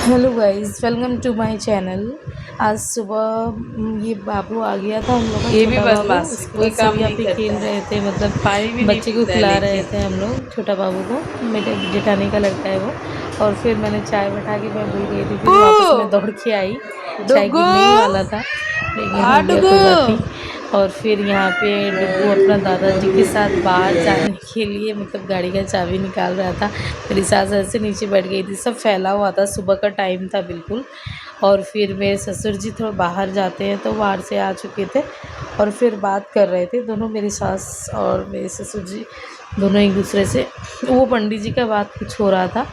Hello guys, welcome to my channel. आज सुबह ये बाबू आ गया था, हम लोग का ये भी छोटा बाबू। बदमाश उसके कोई बाद काम सब यहाँ नहीं पे खेल करता है, रहे थे, मतलब पानी भी नहीं बच्चे को पीता है खिला रहे लेके। थे हम लोग। छोटा बाबू को, मेरे जेठानी का लड़का है वो। और फिर मैंने चाय बैठा के मैं भूल गई थी, फिर वापस मैं दौड़ के आई। चाय डुगू गिरने ही वाला था, लेकिन हाँ हो गया, डुगू। कोई बात नहीं। और फिर यहाँ पे डुग्गू अपना दादाजी के साथ बाहर जाने के लिए मतलब गाड़ी का चाबी निकाल रहा था। मेरी सास ऐसे नीचे बैठ गई थी, सब फैला हुआ था, सुबह का टाइम था बिल्कुल। और फिर मेरे ससुर जी थोड़ा बाहर जाते हैं तो बाहर से आ चुके थे और फिर बात कर रहे थे दोनों, मेरी सास और मेरे ससुर जी दोनों एक दूसरे से। वो पंडित जी का बात कुछ हो रहा था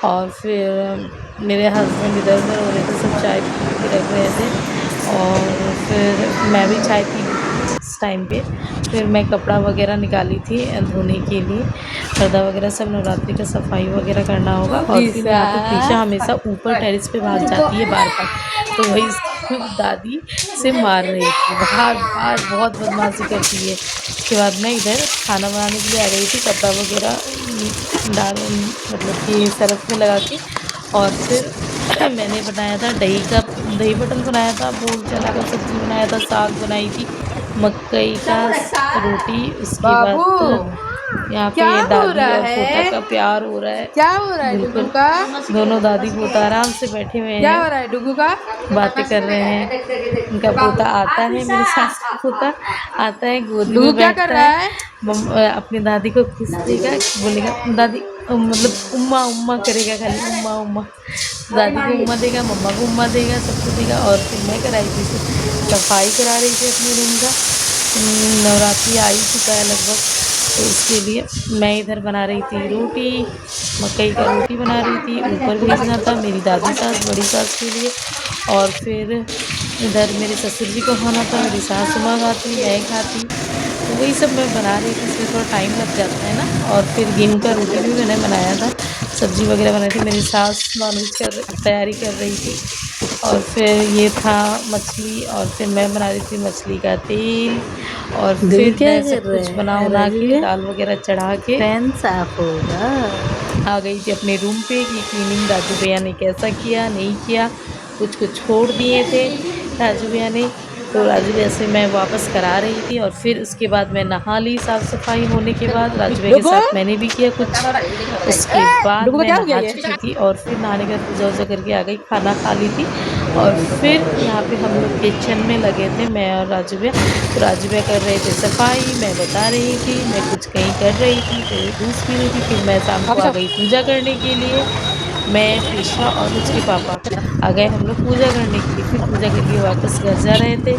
और फिर मेरे हस्बैंड इधर उधर हो रहे थे, सब चाय पी के रख रहे थे। और फिर मैं भी चाय पी इस टाइम पे। फिर मैं कपड़ा वगैरह निकाली थी धोने के लिए, पर्दा वगैरह सब, नवरात्रि का सफाई वगैरह करना होगा। और फिर दिशा यहाँ पे प्रीशा हमेशा ऊपर टेरेस पे भाग जाती है बार बार, तो वही इसकी दादी से मार रही थी, बार बार बहुत बदमाशी करती है। उसके बाद मैं इधर खाना बनाने के लिए आ गई थी, कपड़ा वगैरह डाल मतलब कि सरफ में लगा के। और फिर मैंने बनाया था दही बटन बनाया था, बोल चना का सब्ज़ी बनाया था, साग बनाई थी, मकई का रोटी। उसके बाबू बाद यहाँ क्या पे हो दादी रहा और पोता है? का प्यार हो रहा है। क्या हो रहा है डुगू बिल्कुल, का? दोनों दादी पोता आराम से बैठे हुए क्या हैं, हो रहा है डुगू का? बातें कर रहे हैं। उनका पोता आता है, मेरी सास का पोता आता है, गोदी डुगू में क्या कर बैठता रहा है, है? अपनी दादी को किस देगा, बोलेगा दादी, मतलब उम्मा उम्मा करेगा, खाली उम्मा उम्मा। दादी को उम्मा देगा, मम्मा को उम्मा देगा, सबको देगा। और फिर मैं कराई थी, सफाई करा रही थी अपने रूम का। नवरात्रि आ ही चुका है लगभग, तो उसके लिए मैं इधर बना रही थी रोटी, मकई का रोटी बना रही थी, ऊपर भेजना था मेरी दादी सास बड़ी सास के लिए। और फिर इधर मेरे ससुर जी को खाना था, मेरी सासू माँ खाती, मैं खाती, तो वही सब मैं बना रही थी। इसमें थोड़ा टाइम लग जाता है ना। और फिर गेहूं का रोटी भी मैंने बनाया था, सब्जी वगैरह बनाई थी, मेरी सास नॉनवेज कर तैयारी कर रही थी। और फिर ये था मछली, और फिर मैं बना रही थी मछली का तेल। और डुगू फिर क्या मैं कर सब रहे कुछ बना हैं उना राजू के भैया? दाल वगैरह चढ़ा के फैन साफ होगा। आ गई थी अपने रूम पे कि क्लीनिंग राजू भैया ने कैसा किया नहीं किया। कुछ कुछ छोड़ दिए थे राजू भैया ने, तो राजू भैया से मैं वापस करा रही थी। और फिर उसके बाद मैं नहा ली, साफ़ सफाई होने के बाद राजू भैया के डुगू साथ मैंने भी किया कुछ। उसके बाद डुगू का मैं क्या हो गया नहा ये? चुकी थी और फिर नहाने के बाद पूजा वूजा करके आ गई, खाना खा ली थी। और फिर यहाँ पे हम लोग किचन में लगे थे, मैं और राजू भैया। तो राजू भैया कर रहे थे सफाई, मैं बता रही थी, मैं कुछ कहीं कर रही थी, फिर जूस पी रही थी। फिर मैं शाम को वापस आ आओ। गई पूजा करने के लिए। मैं, प्रीशा और उसके पापा आ गए हम लोग पूजा करने के लिए। फिर पूजा करके वापस घर जा रहे थे।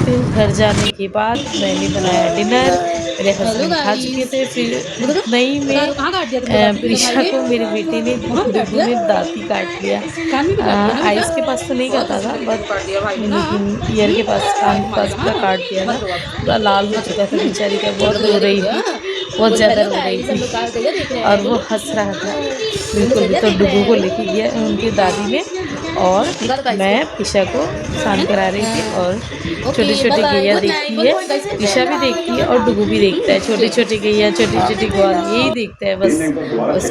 फिर घर जाने के बाद मैंने बनाया डिनर, मेरे हेलो हस्बैंड खा चुके गाइस। थे। फिर देखो तो उतने ही बता में दो कहाँ काट दिया तुमने दादी ने प्रीशा भाई? को मेरे बेटे ने, कहाँ पे काट डुगू दिया? ने दाँती काट लिया। कान में भी काट दिया ना बेटा? आइस के पास तो नहीं बहुत काटा था, सुंदर तरीके बट से काट दिया भाई ने ना। लेकिन ईयर के पास, कान के पास मारेगा पूरा हाँ। काट दिया था। मत रो आप। पूरा लाल हो मत रो। चुका था बेचारी का, बोल बहुत भैया रो देखो रही भैया। थी, बहुत बोल ज़्यादा हेलो रो रही गाइस, हम थी। लोग कार भैया देख रहे और हैं। वो हंस रहा था बोल बिल्कुल भी। भैया तो देख रहे डुगू को हैं। लेके गया उनकी दादी ने, और दिखा दो गाइस को। मैं प्रीशा को स्नान करा रही थी। और छोटी ओके बाय छोटी बाय, गैया गुड नाइट, देखती बोलो है, बोलो गाइस को। प्रीशा भी देखती है और डुगू भी देखता है। छोटी छोटी गैया, छोटी छोटी ग्वाल, यही देखता है बस।